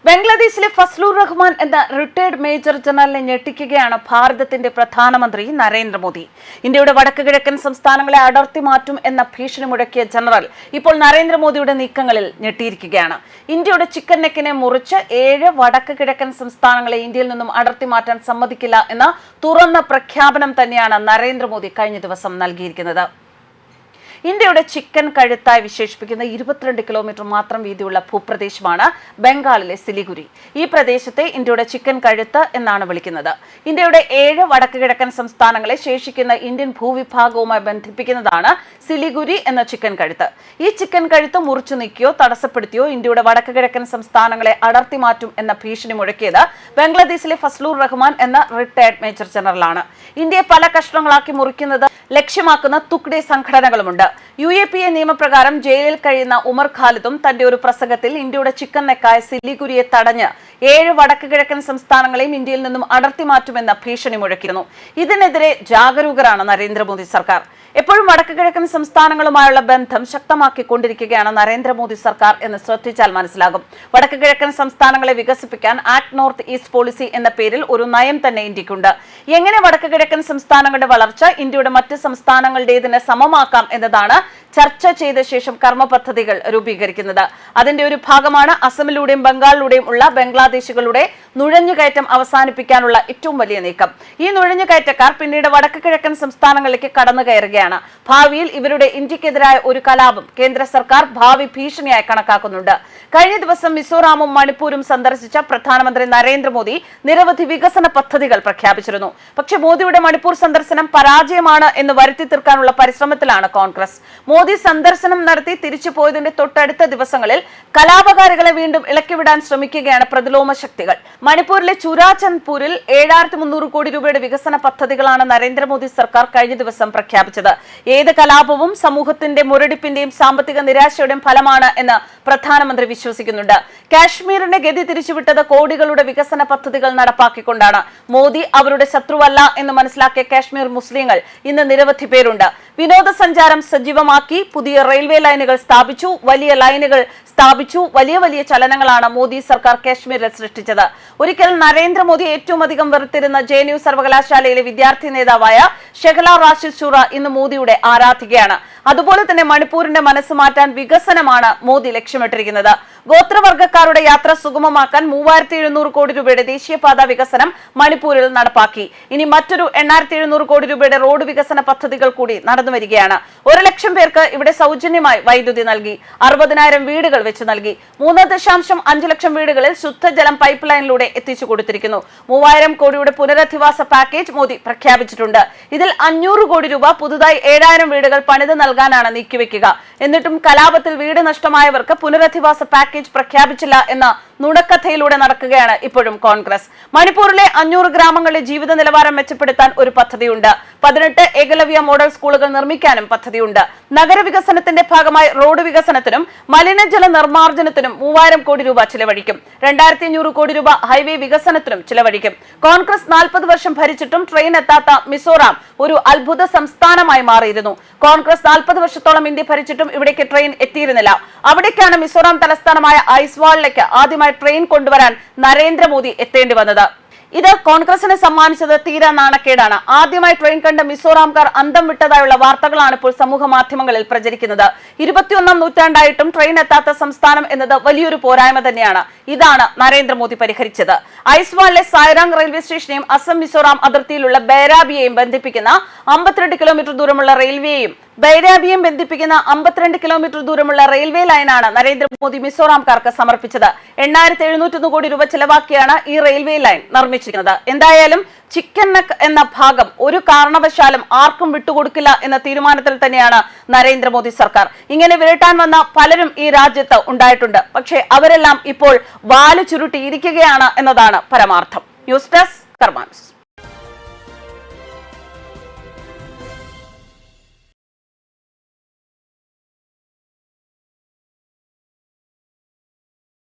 ബംഗ്ലാദേശിലെ ഫസ്ലുർ റഹ്മാൻ എന്ന retired major ജനറലിനെ ഞെട്ടിക്കുകയാണ് ഭാരതത്തിന്റെ പ്രധാനമന്ത്രി നരേന്ദ്രമോദി. ഇന്ത്യയുടെ വടക്ക് കിഴക്കൻ സംസ്ഥാനങ്ങളെ അടർത്തി മാറ്റും എന്ന ഭീഷണി മുഴക്കിയ ജനറൽ ഇപ്പോൾ നരേന്ദ്രമോദിയുടെ നീക്കങ്ങളിൽ ഞെട്ടിയിരിക്കുകയാണ്. ഇന്ത്യയുടെ ചിക്കൻ നെക്കിനെ മുറിച്ച് 7 വടക്ക് കിഴക്കൻ സംസ്ഥാനങ്ങളെ ഇന്ത്യയിൽ നിന്നും അടർത്തി മാറ്റാൻ സമ്മതിക്കില്ല എന്ന തുറന്ന പ്രഖ്യാപനം തന്നെയാണ് നരേന്ദ്രമോദി കഴിഞ്ഞ ദിവസം നൽകിയിരിക്കുന്നത്. ഇന്ത്യയുടെ ചിക്കൻ കഴുത്തായി വിശേഷിപ്പിക്കുന്ന 22 കിലോമീറ്റർ മാത്രം വീതിയുള്ള ഭൂപ്രദേശമാണ് ബംഗാളിലെ സിലിഗുരി. ഈ പ്രദേശത്തെ ഇന്ത്യയുടെ ചിക്കൻ കഴുത്ത് എന്നാണ് വിളിക്കുന്നത്. ഇന്ത്യയുടെ 7 വടക്ക് കിഴക്കൻ സംസ്ഥാനങ്ങളെ ശേഷിക്കുന്ന ഇന്ത്യൻ ഭൂവിഭാഗവുമായി ബന്ധിപ്പിക്കുന്നതാണ് സിലിഗുരി എന്ന ചിക്കൻ കഴുത്ത്. ഈ ചിക്കൻ കഴുത്ത് മുറിച്ചു നീക്കിയോ തടസ്സപ്പെടുത്തിയോ ഇന്ത്യയുടെ വടക്ക് കിഴക്കൻ സംസ്ഥാനങ്ങളെ അടർത്തി മാറ്റും എന്ന ഭീഷണി മുഴക്കിയത് ബംഗ്ലാദേശിലെ ഫസ്ലുർ റഹ്മാൻ എന്ന റിട്ടയർഡ് മേജർ ജനറലാണ്. ഇന്ത്യയെ പല കഷ്ണങ്ങളാക്കി മുറിക്കുന്നത് ലക്ഷ്യമാക്കുന്ന തുക്ഡെ സംഘടനകളുമുണ്ട്. UAPA നിയമപ്രകാരം ജയിലിൽ കഴിയുന്ന ഉമർ ഖാലിദും തന്റെ ഒരു പ്രസംഗത്തിൽ ഇന്ത്യയുടെ ചിക്കൻ നെക്കായ സിലിഗുരിയെ തടഞ്ഞ് 7 വടക്ക് കിഴക്കൻ സംസ്ഥാനങ്ങളെയും ഇന്ത്യയിൽ നിന്നും അടർത്തി മാറ്റുമെന്ന ഭീഷണി മുഴക്കിയിരുന്നു. ഇതിനെതിരെ ജാഗരൂകരാണ് നരേന്ദ്രമോദി സർക്കാർ. എപ്പോഴും വടക്ക് കിഴക്കൻ സംസ്ഥാനങ്ങളുമായുള്ള ബന്ധം ശക്തമാക്കിക്കൊണ്ടിരിക്കുകയാണ് നരേന്ദ്രമോദി സർക്കാർ എന്ന് ശ്രദ്ധിച്ചാൽ മനസ്സിലാകും. വടക്ക് കിഴക്കൻ സംസ്ഥാനങ്ങളെ വികസിപ്പിക്കാൻ ആക്ട് നോർത്ത് ഈസ്റ്റ് പോളിസി എന്ന പേരിൽ ഒരു നയം തന്നെ ഇന്ത്യക്കുണ്ട്. എങ്ങനെ വടക്ക് കിഴക്കൻ സംസ്ഥാനങ്ങളുടെ വളർച്ച ഇന്ത്യയുടെ മറ്റ് സംസ്ഥാനങ്ങളുടേതിന് സമമാക്കാം എന്നതാണ് ചർച്ച ചെയ്ത ശേഷം കർമ്മ പദ്ധതികൾ രൂപീകരിക്കുന്നത്. അതിന്റെ ഒരു ഭാഗമാണ് അസമിലൂടെയും ബംഗാളിലൂടെയും ഉള്ള ബംഗ്ലാദേശികളുടെ നുഴഞ്ഞുകയറ്റം അവസാനിപ്പിക്കാനുള്ള ഏറ്റവും വലിയ നീക്കം. ഈ നുഴഞ്ഞുകയറ്റക്കാർ പിന്നീട് വടക്ക് കിഴക്കൻ സംസ്ഥാനങ്ങളിലേക്ക് കടന്നു കയറുകയാണ്. ഭാവിയിൽ ഇവരുടെ ഇന്ത്യക്കെതിരായ ഒരു കലാപം കേന്ദ്ര സർക്കാർ ഭാവി ഭീഷണിയായി കണക്കാക്കുന്നുണ്ട്. കഴിഞ്ഞ ദിവസം മിസോറാമും മണിപ്പൂരും സന്ദർശിച്ച പ്രധാനമന്ത്രി നരേന്ദ്രമോദി നിരവധി വികസന പദ്ധതികൾ പ്രഖ്യാപിച്ചിരുന്നു. പക്ഷേ മോദിയുടെ മണിപ്പൂർ സന്ദർശനം പരാജയമാണ് എന്ന് വരുത്തി തീർക്കാനുള്ള പരിശ്രമത്തിലാണ് കോൺഗ്രസ്. മോദി സന്ദർശനം നടത്തി തിരിച്ചു പോയതിന്റെ തൊട്ടടുത്ത ദിവസങ്ങളിൽ കലാപകാരികളെ വീണ്ടും ഇളക്കിവിടാൻ ശ്രമിക്കുകയാണ് പ്രതിലോമ ശക്തികൾ. മണിപ്പൂരിലെ ചുരാചന്ദ്പൂരിൽ 7300 കോടി രൂപയുടെ വികസന പദ്ധതികളാണ് നരേന്ദ്രമോദി സർക്കാർ കഴിഞ്ഞ ദിവസം പ്രഖ്യാപിച്ചത്. ഏത് കലാപവും സമൂഹത്തിന്റെ മുരടിപ്പിന്റെയും സാമ്പത്തിക നിരാശയുടെയും ഫലമാണ് എന്ന് പ്രധാനമന്ത്രി വിശ്വസിക്കുന്നുണ്ട്. കാശ്മീരിന്റെ ഗതി തിരിച്ചുവിട്ടത് കോടികളുടെ വികസന പദ്ധതികൾ നടപ്പാക്കിക്കൊണ്ടാണ്. മോദി അവരുടെ ശത്രുവല്ല എന്ന് മനസ്സിലാക്കിയ കാശ്മീർ മുസ്ലിങ്ങൾ ഇന്ന് നിരവധി പേരുണ്ട്. വിനോദസഞ്ചാരം സജീവമാക്കി, പുതിയ റെയിൽവേ ലൈനുകൾ സ്ഥാപിച്ചു, വലിയ ലൈനുകൾ സ്ഥാപിച്ചു. വലിയ ചലനങ്ങളാണ് മോദി സർക്കാർ കാശ്മീരിൽ സൃഷ്ടിച്ചത്. ഒരിക്കൽ നരേന്ദ്രമോദി ഏറ്റവും അധികം വെറുത്തിരുന്ന JNU സർവകലാശാലയിലെ വിദ്യാർത്ഥി നേതാവായ ഷെഹ്ല റാഷിദ് ഷൂറ ഇന്ന് മോദിയുടെ ആരാധികയാണ്. അതുപോലെ തന്നെ മണിപ്പൂരിന്റെ മനസ്സ് മാറ്റാൻ വികസനമാണ് മോദി ലക്ഷ്യമിട്ടിരിക്കുന്നത്. ഗോത്രവർഗക്കാരുടെ യാത്ര സുഗമമാക്കാൻ 3700 കോടി രൂപയുടെ ദേശീയപാത വികസനം മണിപ്പൂരിൽ നടപ്പാക്കി. ഇനി മറ്റൊരു 8700 കോടി രൂപയുടെ റോഡ് വികസന പദ്ധതികൾ കൂടി നടന്നു വരികയാണ്. 1 ലക്ഷം പേർക്ക് ഇവിടെ സൗജന്യമായി വൈദ്യുതി നൽകി. 60,000 വീടുകൾ വെച്ച് നൽകി. 3.5 ലക്ഷം വീടുകളിൽ ശുദ്ധജലം പൈപ്പ് ലൈനിലൂടെ എത്തിച്ചു കൊടുത്തിരിക്കുന്നു. 3000 കോടിയുടെ പുനരധിവാസ പാക്കേജ് മോദി പ്രഖ്യാപിച്ചിട്ടുണ്ട്. ഇതിൽ 500 കോടി രൂപ പുതുതായി 7000 വീടുകൾ പണിത് നൽകാനാണ് നീക്കിവെക്കുക. എന്നിട്ടും കലാപത്തിൽ വീട് നഷ്ടമായവർക്ക് പുനരധിവാസ പാക്കേജ് പ്രഖ്യാപിച്ചില്ല എന്ന നുണക്കഥയിലൂടെ നടക്കുകയാണ് ഇപ്പോഴും കോൺഗ്രസ്. മണിപ്പൂരിലെ 500 ഗ്രാമങ്ങളിലെ ജീവിത നിലവാരം മെച്ചപ്പെടുത്താൻ ഒരു പദ്ധതിയുണ്ട്. 18 ഏകലവ്യ മോഡൽ സ്കൂളുകൾ നിർമ്മിക്കാനും പദ്ധതിയുണ്ട്. നഗരവികസനത്തിന്റെ ഭാഗമായി റോഡ് വികസനത്തിനും മലിനജല നിർമ്മാർജ്ജനത്തിനും 3000 കോടി രൂപ ചിലവഴിക്കും. 2500 കോടി രൂപ ഹൈവേ വികസനത്തിനും ചിലവഴിക്കും. കോൺഗ്രസ് 40 വർഷം ഭരിച്ചിട്ടും ട്രെയിൻ എത്താത്ത മിസോറാം ഒരു അത്ഭുത സംസ്ഥാനമായി മാറിയിരുന്നു. കോൺഗ്രസ് 40 വർഷത്തോളം ഇന്ത്യ ഭരിച്ചിട്ടും ഇവിടേക്ക് ട്രെയിൻ എത്തിയിരുന്നില്ല. അവിടേക്കാണ് മിസോറാം തലസ്ഥാനമായ ഐസ്വാളിലേക്ക് ആദ്യമായി ട്രെയിൻ കൊണ്ടുവരാൻ നരേന്ദ്രമോദി എത്തേണ്ടി വന്നത്. ഇത് കോൺഗ്രസിന് സമ്മാനിച്ചത് തീരാ നാണക്കേടാണ്. ആദ്യമായി ട്രെയിൻ കണ്ട മിസോറാംകാർ അന്തം വിട്ടതായുള്ള വാർത്തകളാണ് ഇപ്പോൾ സമൂഹ മാധ്യമങ്ങളിൽ പ്രചരിക്കുന്നത്. 21ാം നൂറ്റാണ്ടായിട്ടും ട്രെയിൻ എത്താത്ത സംസ്ഥാനം എന്നത് വലിയൊരു പോരായ്മ തന്നെയാണ്. ഇതാണ് നരേന്ദ്രമോദി പരിഹരിച്ചത്. ഐസ്വാളിലെ സായ്രാങ് റെയിൽവേ സ്റ്റേഷനെയും അസം മിസോറാം അതിർത്തിയിലുള്ള ബൈരാബിയെയും ബന്ധിപ്പിക്കുന്ന 52 കിലോമീറ്റർ ദൂരമുള്ള റെയിൽവേയും ബൈരാബിയെയും ബന്ധിപ്പിക്കുന്ന 52 കിലോമീറ്റർ ദൂരമുള്ള റെയിൽവേ ലൈനാണ് നരേന്ദ്രമോദി മിസോറാംകാർക്ക് സമർപ്പിച്ചത്. 8701 കോടി രൂപ ചെലവാക്കിയാണ് ഈ റെയിൽവേ ലൈൻ നിർമ്മിച്ചിരിക്കുന്നത്. എന്തായാലും ചിക്കൻ നെക്ക് എന്ന ഭാഗം ഒരു കാരണവശാലും ആർക്കും വിട്ടുകൊടുക്കില്ല എന്ന തീരുമാനത്തിൽ തന്നെയാണ് നരേന്ദ്രമോദി സർക്കാർ. ഇങ്ങനെ വിരട്ടാൻ വന്ന പലരും ഈ രാജ്യത്ത് ഉണ്ടായിട്ടുണ്ട്. പക്ഷേ അവരെല്ലാം ഇപ്പോൾ വാല് ചുരുട്ടിയിരിക്കുകയാണ് എന്നതാണ് പരമാർത്ഥം. ന്യൂസ് ഡെസ്ക് കർമ്മ ന്യൂസ്.